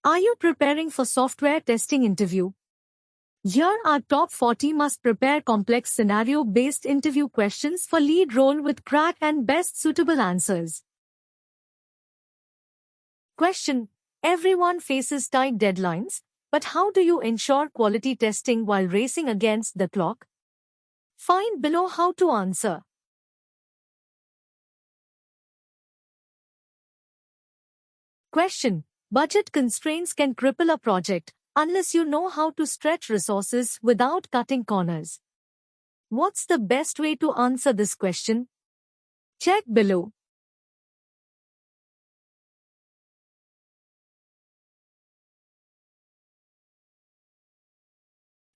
Are you preparing for software testing interview? Here are top 40 must prepare complex scenario-based interview questions for lead role with crack and best suitable answers. Question. Everyone faces tight deadlines, but how do you ensure quality testing while racing against the clock? Find below how to answer. Question. Budget constraints can cripple a project unless you know how to stretch resources without cutting corners. What's the best way to answer this question? Check below.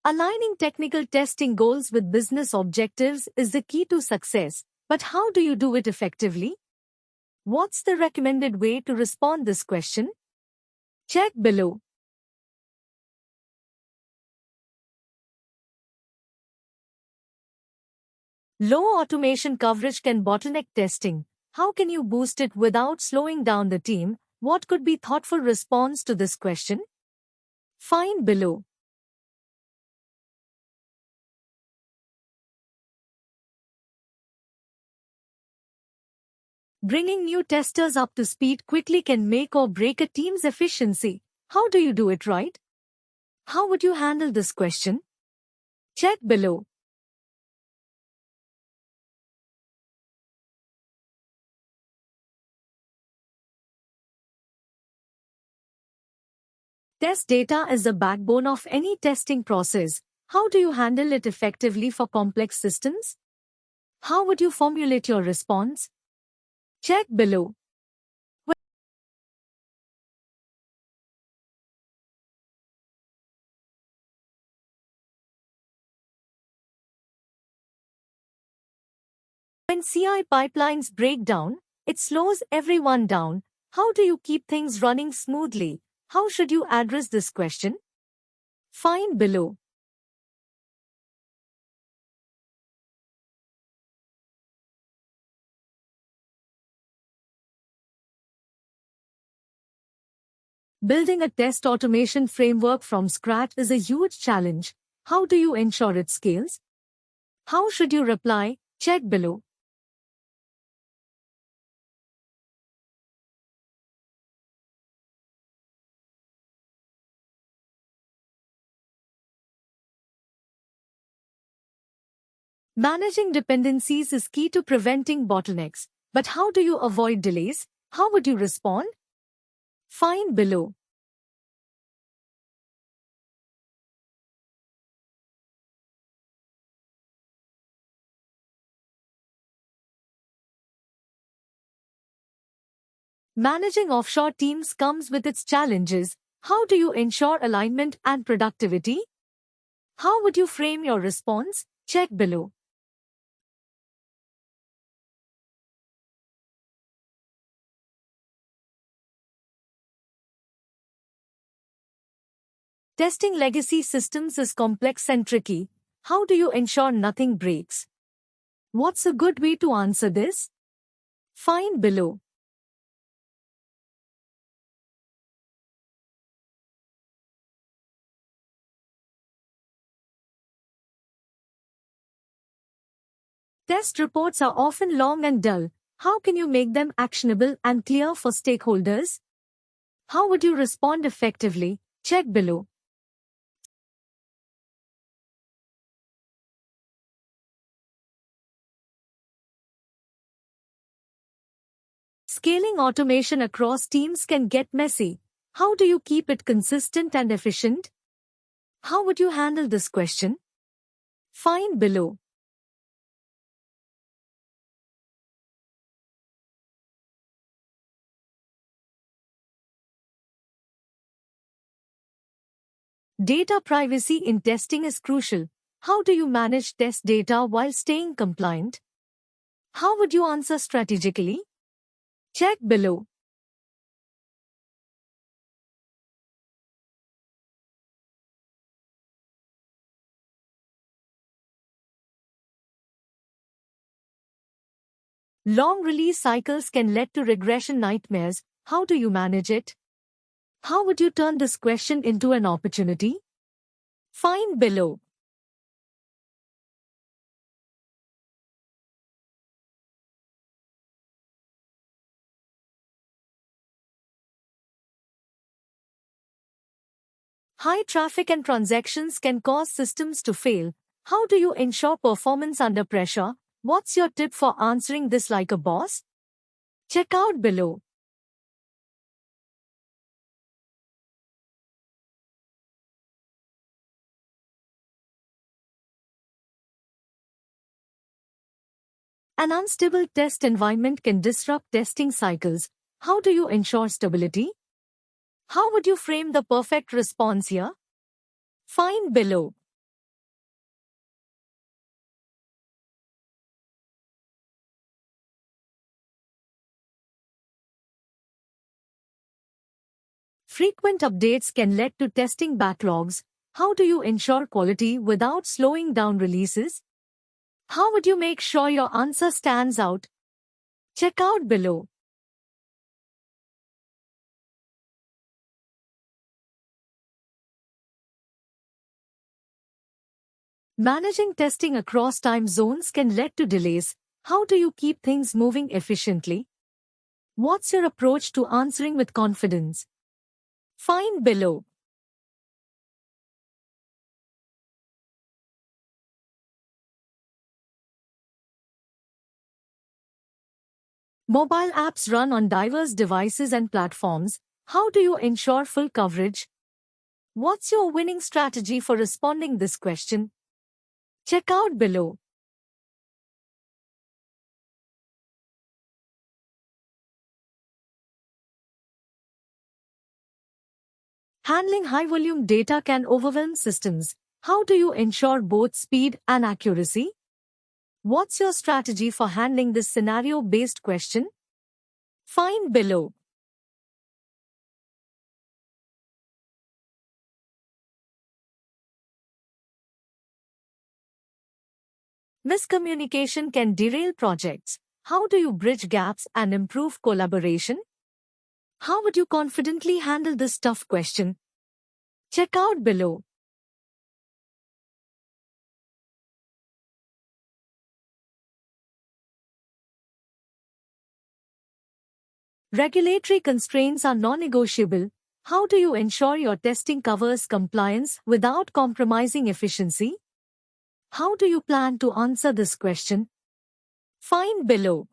Aligning technical testing goals with business objectives is the key to success, but how do you do it effectively? What's the recommended way to respond this question? Check below. Low automation coverage can bottleneck testing. How can you boost it without slowing down the team? What could be thoughtful response to this question? Find below. Bringing new testers up to speed quickly can make or break a team's efficiency. How do you do it right? How would you handle this question? Check below. Test data is the backbone of any testing process. How do you handle it effectively for complex systems? How would you formulate your response? Check below. When CI pipelines break down, it slows everyone down. How do you keep things running smoothly? How should you address this question? Find below. Building a test automation framework from scratch is a huge challenge. How do you ensure it scales? How should you reply? Check below. Managing dependencies is key to preventing bottlenecks. But how do you avoid delays? How would you respond? Find below. Managing offshore teams comes with its challenges. How do you ensure alignment and productivity? How would you frame your response? Check below. Testing legacy systems is complex and tricky. How do you ensure nothing breaks? What's a good way to answer this? Find below. Test reports are often long and dull. How can you make them actionable and clear for stakeholders? How would you respond effectively? Check below. Scaling automation across teams can get messy. How do you keep it consistent and efficient? How would you handle this question? Find below. Data privacy in testing is crucial. How do you manage test data while staying compliant? How would you answer strategically? Check below. Long release cycles can lead to regression nightmares. How do you manage it? How would you turn this question into an opportunity? Find below. High traffic and transactions can cause systems to fail. How do you ensure performance under pressure? What's your tip for answering this like a boss? Check out below. An unstable test environment can disrupt testing cycles. How do you ensure stability? How would you frame the perfect response here? Find below. Frequent updates can lead to testing backlogs. How do you ensure quality without slowing down releases? How would you make sure your answer stands out? Check out below. Managing testing across time zones can lead to delays. How do you keep things moving efficiently? What's your approach to answering with confidence? Find below. Mobile apps run on diverse devices and platforms. How do you ensure full coverage? What's your winning strategy for responding this question? Check out below. Handling high-volume data can overwhelm systems. How do you ensure both speed and accuracy? What's your strategy for handling this scenario-based question? Find below. Miscommunication can derail projects. How do you bridge gaps and improve collaboration? How would you confidently handle this tough question? Check out below. Regulatory constraints are non-negotiable. How do you ensure your testing covers compliance without compromising efficiency? How do you plan to answer this question? Find below.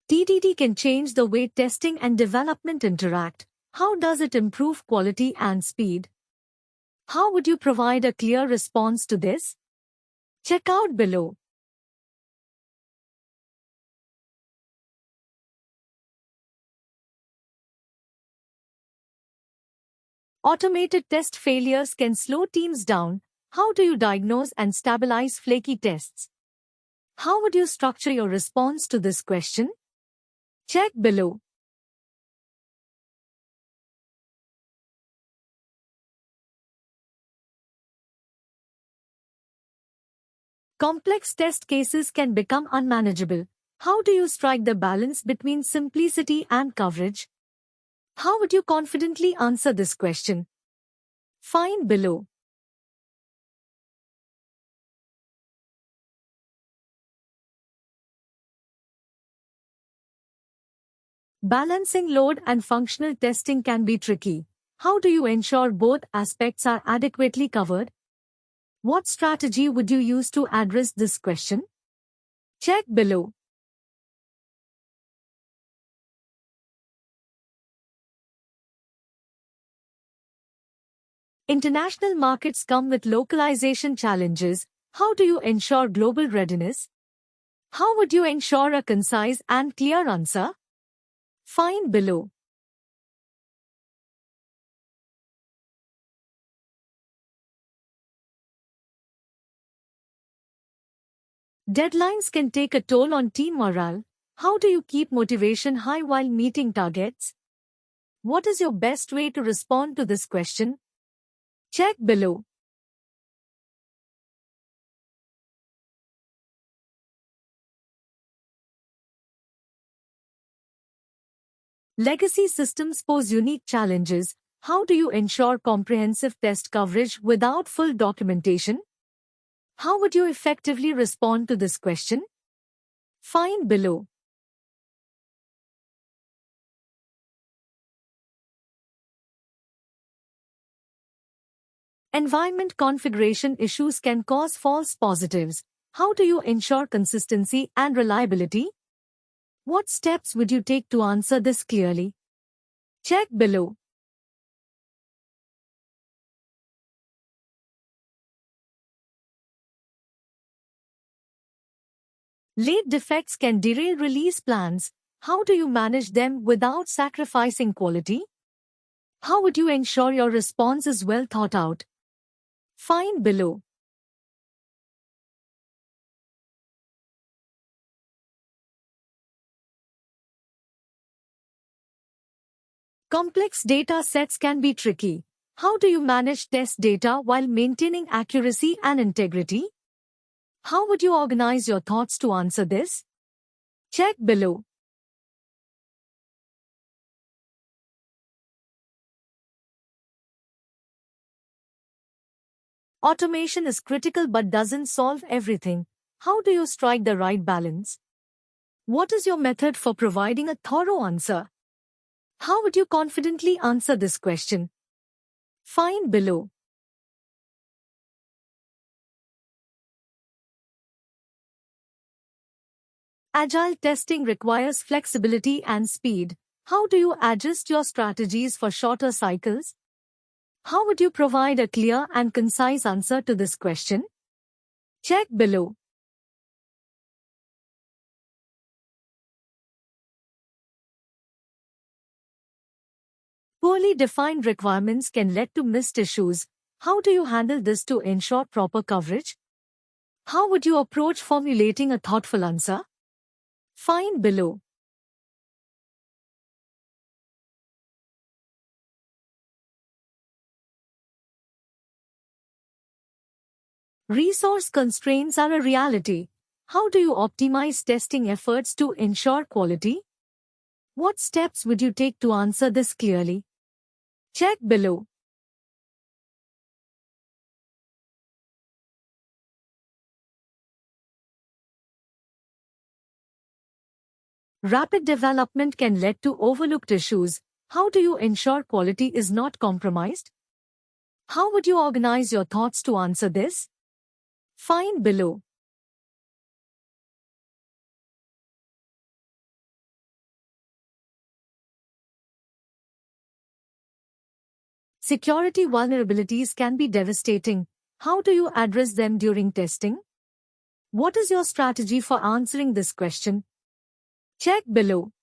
TDD can change the way testing and development interact. How does it improve quality and speed? How would you provide a clear response to this? Check out below. Automated test failures can slow teams down. How do you diagnose and stabilize flaky tests? How would you structure your response to this question? Check below. Complex test cases can become unmanageable. How do you strike the balance between simplicity and coverage? How would you confidently answer this question? Find below. Balancing load and functional testing can be tricky. How do you ensure both aspects are adequately covered? What strategy would you use to address this question? Check below. International markets come with localization challenges. How do you ensure global readiness? How would you ensure a concise and clear answer? Find below. Deadlines can take a toll on team morale. How do you keep motivation high while meeting targets? What is your best way to respond to this question? Check below. Legacy systems pose unique challenges. How do you ensure comprehensive test coverage without full documentation? How would you effectively respond to this question? Find below. Environment configuration issues can cause false positives. How do you ensure consistency and reliability? What steps would you take to answer this clearly? Check below. Late defects can derail release plans. How do you manage them without sacrificing quality? How would you ensure your response is well thought out? Find below. Complex data sets can be tricky. How do you manage test data while maintaining accuracy and integrity? How would you organize your thoughts to answer this? Check below. Automation is critical but doesn't solve everything. How do you strike the right balance? What is your method for providing a thorough answer? How would you confidently answer this question? Find below. Agile testing requires flexibility and speed. How do you adjust your strategies for shorter cycles? How would you provide a clear and concise answer to this question? Check below. Poorly defined requirements can lead to missed issues. How do you handle this to ensure proper coverage? How would you approach formulating a thoughtful answer? Find below. Resource constraints are a reality. How do you optimize testing efforts to ensure quality? What steps would you take to answer this clearly? Check below. Rapid development can lead to overlooked issues. How do you ensure quality is not compromised? How would you organize your thoughts to answer this? Find below. Security vulnerabilities can be devastating. How do you address them during testing? What is your strategy for answering this question? Check below.